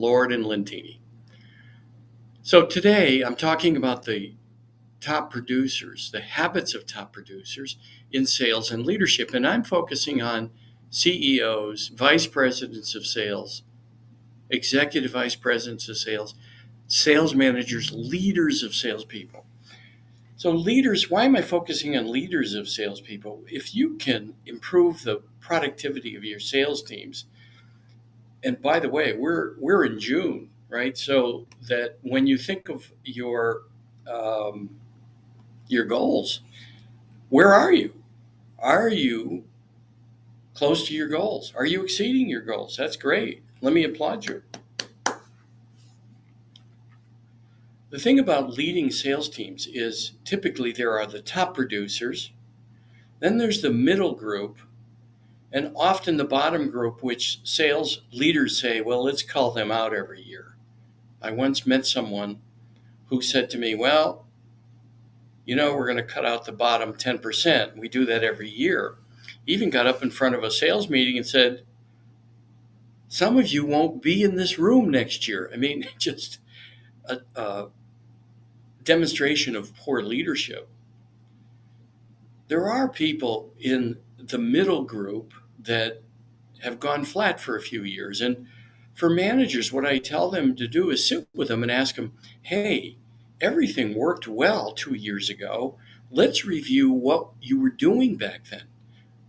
Lord and Lentini. So today I'm talking about the top producers, the habits of top producers in sales and leadership. And I'm focusing on CEOs, vice presidents of sales, executive vice presidents of sales, sales managers, leaders of salespeople. So, leaders, why am I focusing on leaders of salespeople? If you can improve the productivity of your sales teams, and by the way, we're in June, right? So that when you think of um, your goals, where are you? Are you close to your goals? Are you exceeding your goals? That's great. Let me applaud you. The thing about leading sales teams is typically there are the top producers, then there's the middle group, and often the bottom group, which sales leaders say, well, let's call them out every year. I once met someone who said to me, well, we're going to cut out the bottom 10%. We do that every year. He even got up in front of a sales meeting and said, some of you won't be in this room next year. I mean, just a demonstration of poor leadership. There are people in the middle group that have gone flat for a few years. And for managers, what I tell them to do is sit with them and ask them, hey, everything worked well 2 years ago. Let's review what you were doing back then.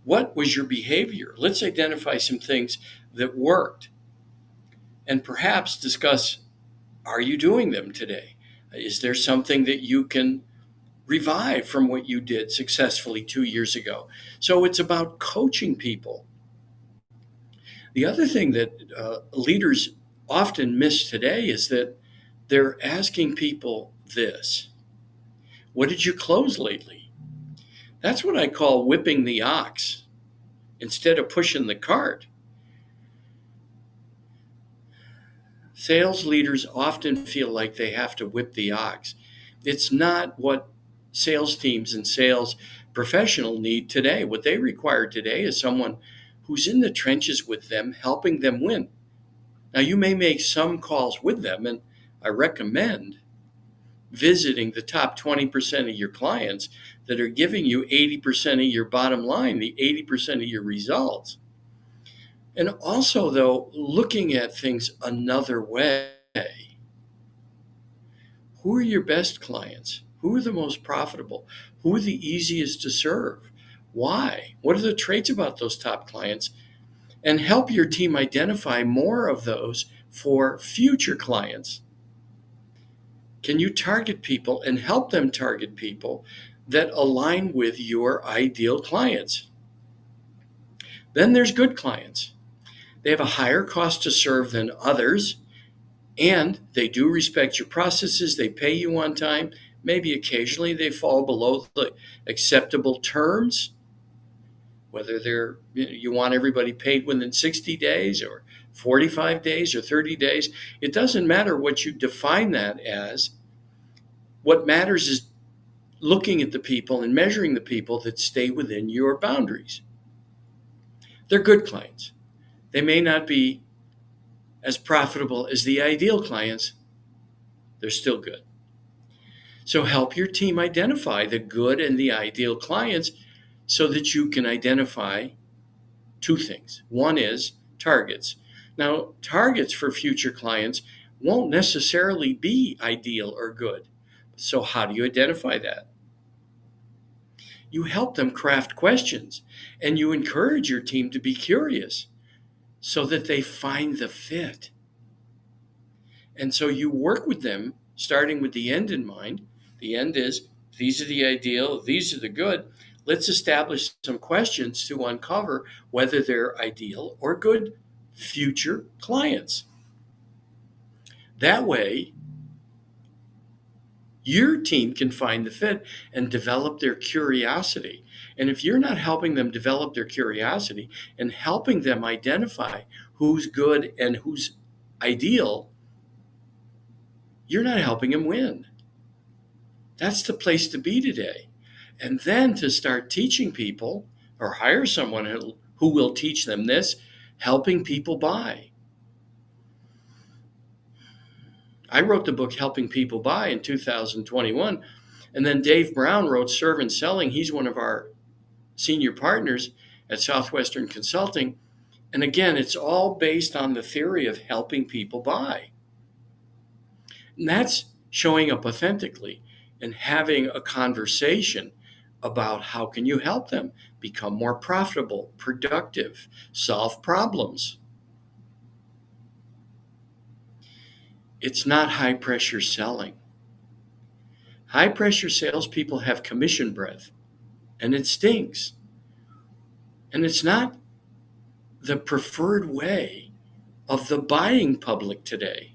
What was your behavior? Let's identify some things that worked and perhaps discuss, are you doing them today? Is there something that you can revive from what you did successfully 2 years ago? So it's about coaching people. The other thing that leaders often miss today is that they're asking people this: what did you close lately? That's what I call whipping the ox instead of pushing the cart. Sales leaders often feel like they have to whip the ox. It's not what sales teams and sales professionals need today. What they require today is someone who's in the trenches with them, helping them win. Now, you may make some calls with them, and I recommend visiting the top 20% of your clients that are giving you 80% of your bottom line, the 80% of your results. And also, though, looking at things another way. Who are your best clients? Who are the most profitable? Who are the easiest to serve? Why? What are the traits about those top clients? And help your team identify more of those for future clients. Can you target people and help them target people that align with your ideal clients? Then there's good clients. They have a higher cost to serve than others, and they do respect your processes. They pay you on time. Maybe occasionally they fall below the acceptable terms, whether you want everybody paid within 60 days or 45 days or 30 days. It doesn't matter what you define that as. What matters is looking at the people and measuring the people that stay within your boundaries. They're good clients. They may not be as profitable as the ideal clients. They're still good. So help your team identify the good and the ideal clients so that you can identify two things. One is targets. Now, targets for future clients won't necessarily be ideal or good. So how do you identify that? You help them craft questions, and you encourage your team to be curious so that they find the fit. And so you work with them starting with the end in mind. The end is, these are the ideal, these are the good. Let's establish some questions to uncover whether they're ideal or good future clients. That way, your team can find the fit and develop their curiosity. And if you're not helping them develop their curiosity and helping them identify who's good and who's ideal, you're not helping them win. That's the place to be today. And then to start teaching people or hire someone who will teach them this, helping people buy. I wrote the book Helping People Buy in 2021. And then Dave Brown wrote Servant Selling. He's one of our senior partners at Southwestern Consulting. And again, it's all based on the theory of helping people buy. And that's showing up authentically and having a conversation about how can you help them become more profitable, productive, solve problems. It's not high pressure selling. High pressure salespeople have commission breath, and it stings. And it's not the preferred way of the buying public today.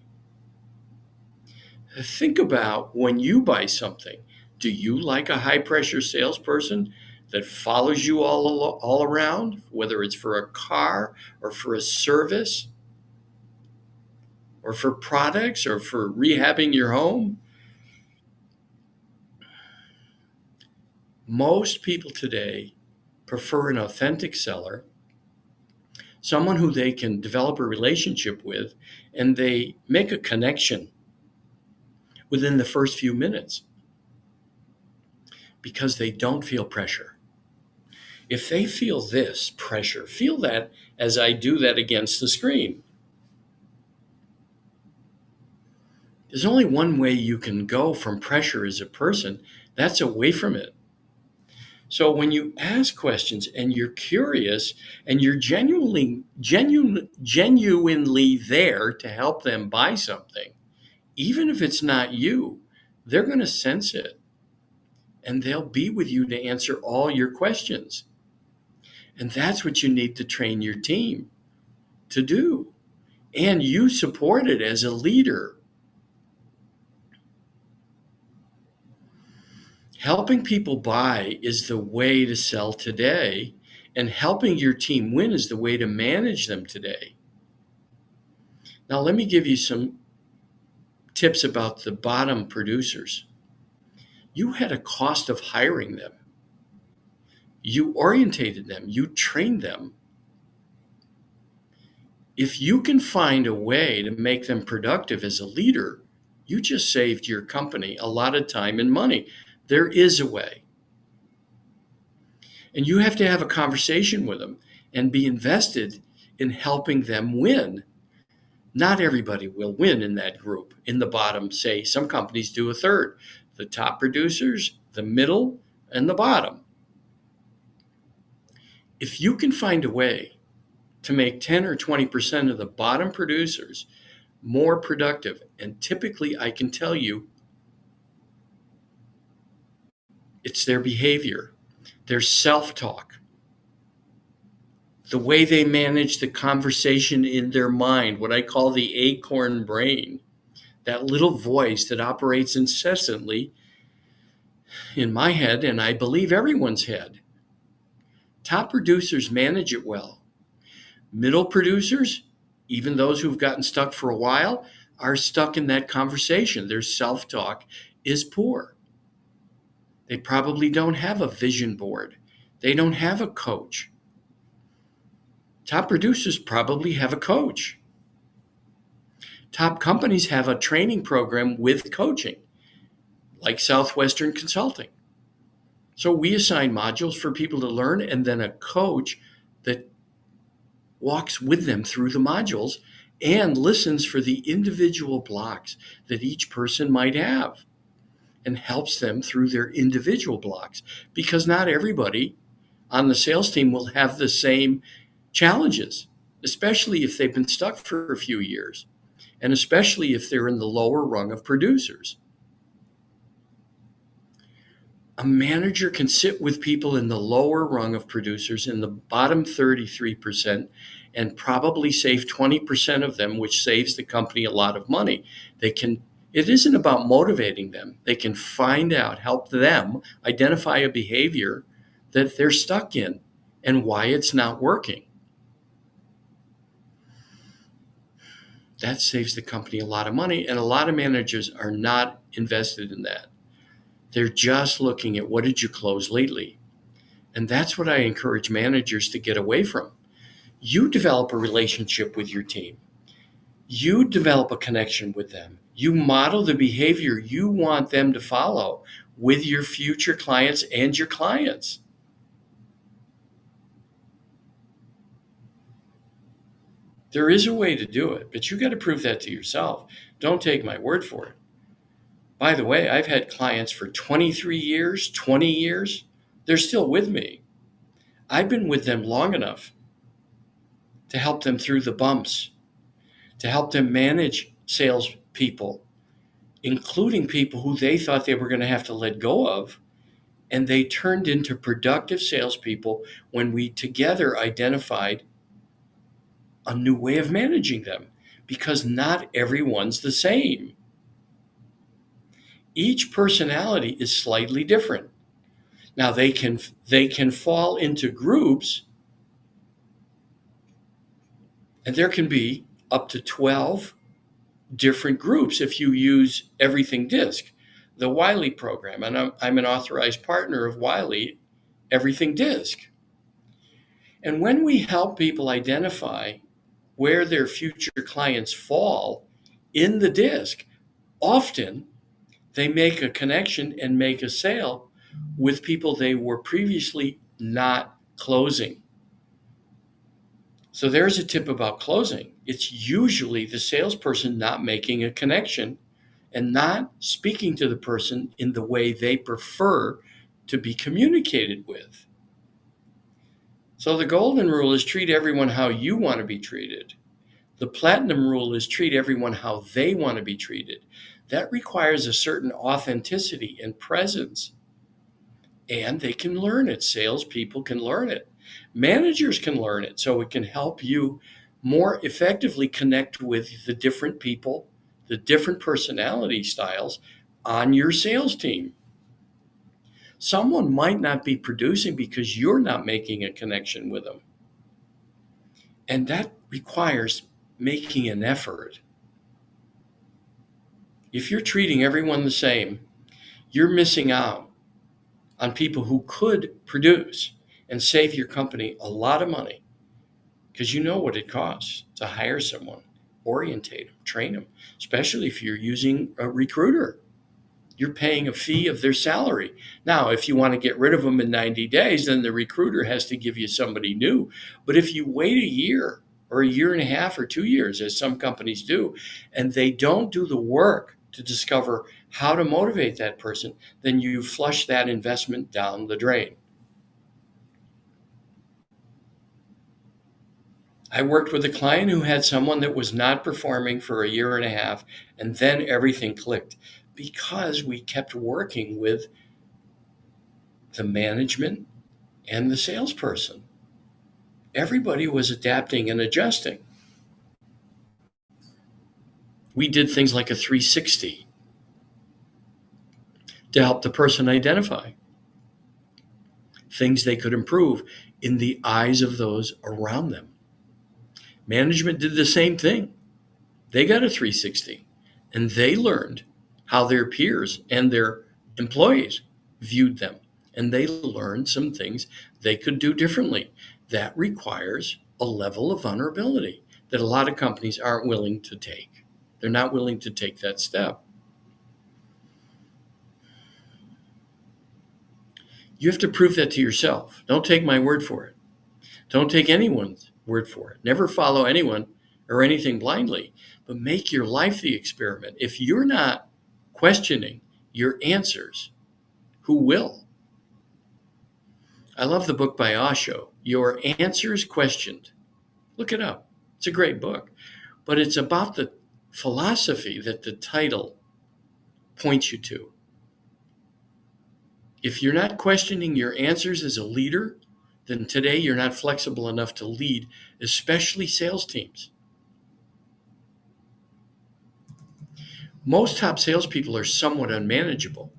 Think about when you buy something. Do you like a high pressure salesperson that follows you all around, whether it's for a car or for a service or for products or for rehabbing your home? Most people today prefer an authentic seller, someone who they can develop a relationship with, and they make a connection within the first few minutes because they don't feel pressure. If they feel this pressure, feel that as I do that against the screen. There's only one way you can go from pressure as a person, that's away from it. So when you ask questions and you're curious and you're genuinely there to help them buy something, even if it's not you, they're going to sense it. And they'll be with you to answer all your questions. And that's what you need to train your team to do. And you support it as a leader. Helping people buy is the way to sell today, and helping your team win is the way to manage them today. Now, let me give you some tips about the bottom producers. You had a cost of hiring them. You orientated them. You trained them. If you can find a way to make them productive as a leader, you just saved your company a lot of time and money. There is a way. And you have to have a conversation with them and be invested in helping them win. Not everybody will win in that group. In the bottom, say, some companies do a third. The top producers, the middle, and the bottom. If you can find a way to make 10 or 20% of the bottom producers more productive, and typically I can tell you it's their behavior, their self-talk, the way they manage the conversation in their mind, what I call the acorn brain, that little voice that operates incessantly in my head, and I believe everyone's head. Top producers manage it well. Middle producers, even those who've gotten stuck for a while, are stuck in that conversation. Their self-talk is poor. They probably don't have a vision board. They don't have a coach. Top producers probably have a coach. Top companies have a training program with coaching, like Southwestern Consulting. So we assign modules for people to learn, and then a coach that walks with them through the modules and listens for the individual blocks that each person might have and helps them through their individual blocks, because not everybody on the sales team will have the same challenges, especially if they've been stuck for a few years, and especially if they're in the lower rung of producers. A manager can sit with people in the lower rung of producers, in the bottom 33%, and probably save 20% of them, which saves the company a lot of money. It isn't about motivating them. They can find out, help them identify a behavior that they're stuck in and why it's not working. That saves the company a lot of money, and a lot of managers are not invested in that. They're just looking at what did you close lately? And that's what I encourage managers to get away from. You develop a relationship with your team. You develop a connection with them. You model the behavior you want them to follow with your future clients and your clients. There is a way to do it, but you got to prove that to yourself. Don't take my word for it. By the way, I've had clients for 23 years, 20 years. They're still with me. I've been with them long enough to help them through the bumps, to help them manage salespeople, including people who they thought they were going to have to let go of. And they turned into productive salespeople when we together identified a new way of managing them, because not everyone's the same. Each personality is slightly different. Now they can fall into groups, and there can be up to 12 different groups if you use Everything Disc, the Wiley program. And I'm an authorized partner of Wiley, Everything Disc. And when we help people identify where their future clients fall in the disc, often they make a connection and make a sale with people they were previously not closing. So there's a tip about closing. It's usually the salesperson not making a connection and not speaking to the person in the way they prefer to be communicated with. So the golden rule is treat everyone how you want to be treated. The platinum rule is treat everyone how they want to be treated. That requires a certain authenticity and presence. And they can learn it. Salespeople can learn it. Managers can learn it, so it can help you more effectively connect with the different people, the different personality styles on your sales team. Someone might not be producing because you're not making a connection with them. And that requires making an effort. If you're treating everyone the same, you're missing out on people who could produce and save your company a lot of money, because you know what it costs to hire someone, orientate them, train them, especially if you're using a recruiter. You're paying a fee of their salary. Now, if you want to get rid of them in 90 days, then the recruiter has to give you somebody new. But if you wait a year or a year and a half or 2 years, as some companies do, and they don't do the work to discover how to motivate that person, then you flush that investment down the drain. I worked with a client who had someone that was not performing for a year and a half, and then everything clicked because we kept working with the management and the salesperson. Everybody was adapting and adjusting. We did things like a 360 to help the person identify things they could improve in the eyes of those around them. Management did the same thing. They got a 360, and they learned how their peers and their employees viewed them, and they learned some things they could do differently. That requires a level of vulnerability that a lot of companies aren't willing to take. They're not willing to take that step. You have to prove that to yourself. Don't take my word for it. Don't take anyone's word for it. Never follow anyone or anything blindly, but make your life the experiment. If you're not questioning your answers, who will? I love the book by Osho, Your Answers Questioned. Look it up. It's a great book, but it's about the philosophy that the title points you to. If you're not questioning your answers as a leader, then today you're not flexible enough to lead, especially sales teams. Most top salespeople are somewhat unmanageable.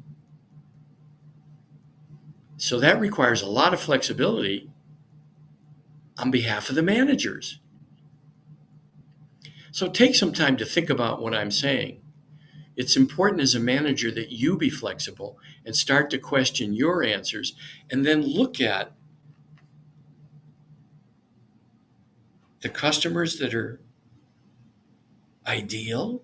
So that requires a lot of flexibility on behalf of the managers. So take some time to think about what I'm saying. It's important as a manager that you be flexible and start to question your answers, and then look at the customers that are ideal?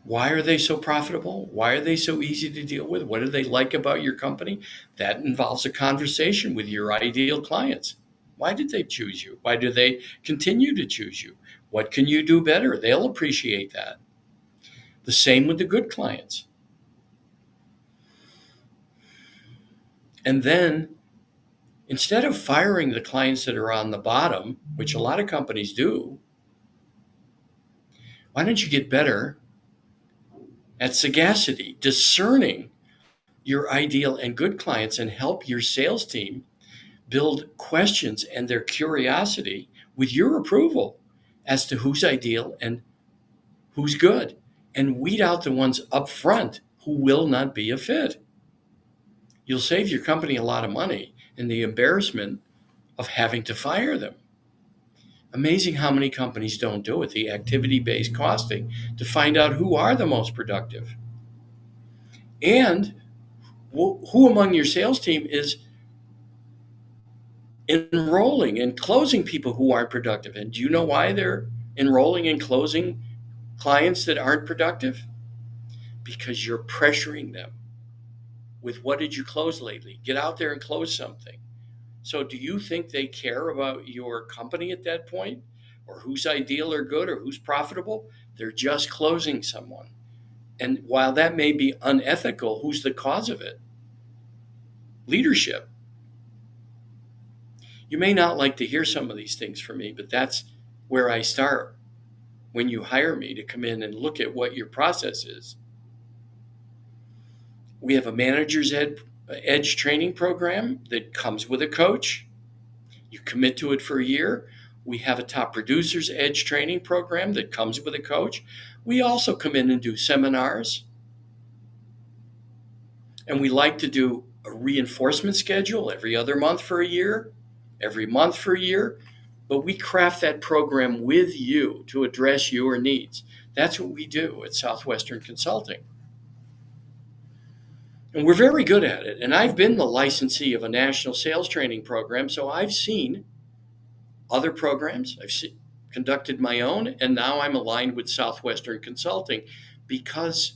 Why are they so profitable? Why are they so easy to deal with? What do they like about your company? That involves a conversation with your ideal clients. Why did they choose you? Why do they continue to choose you? What can you do better? They'll appreciate that. The same with the good clients. And then instead of firing the clients that are on the bottom, which a lot of companies do, why don't you get better at sagacity, discerning your ideal and good clients, and help your sales team build questions and their curiosity with your approval as to who's ideal and who's good, and weed out the ones up front who will not be a fit. You'll save your company a lot of money and the embarrassment of having to fire them. Amazing how many companies don't do it, the activity-based costing, to find out who are the most productive. And who among your sales team is enrolling and closing people who aren't productive. And do you know why they're enrolling and closing clients that aren't productive? Because you're pressuring them with, what did you close lately? Get out there and close something. So do you think they care about your company at that point, or who's ideal or good or who's profitable? They're just closing someone. And while that may be unethical, who's the cause of it? Leadership. You may not like to hear some of these things from me, but that's where I start when you hire me to come in and look at what your process is. We have a manager's edge training program that comes with a coach. You commit to it for a year. We have a top producers edge training program that comes with a coach. We also come in and do seminars. And we like to do a reinforcement schedule every other month for a year, every month for a year. But we craft that program with you to address your needs. That's what we do at Southwestern Consulting. And we're very good at it. And I've been the licensee of a national sales training program, so I've seen other programs. Conducted my own, and now I'm aligned with Southwestern Consulting because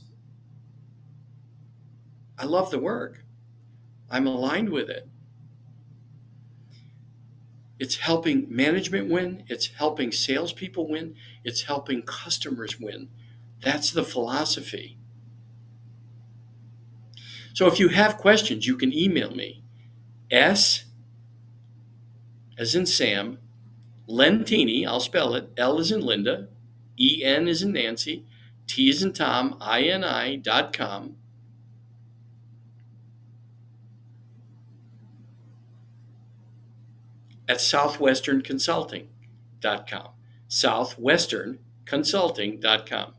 I love the work. I'm aligned with it. It's helping management win. It's helping salespeople win. It's helping customers win. That's the philosophy. So if you have questions, you can email me. S as in Sam, Lentini, I'll spell it, L as in Linda, E-N as in Nancy, T as in Tom, INI.com. At southwesternconsulting.com. Southwesternconsulting.com.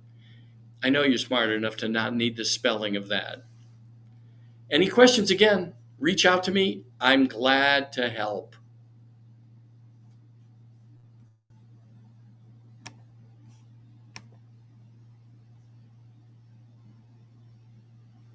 I know you're smart enough to not need the spelling of that. Any questions, again, reach out to me. I'm glad to help.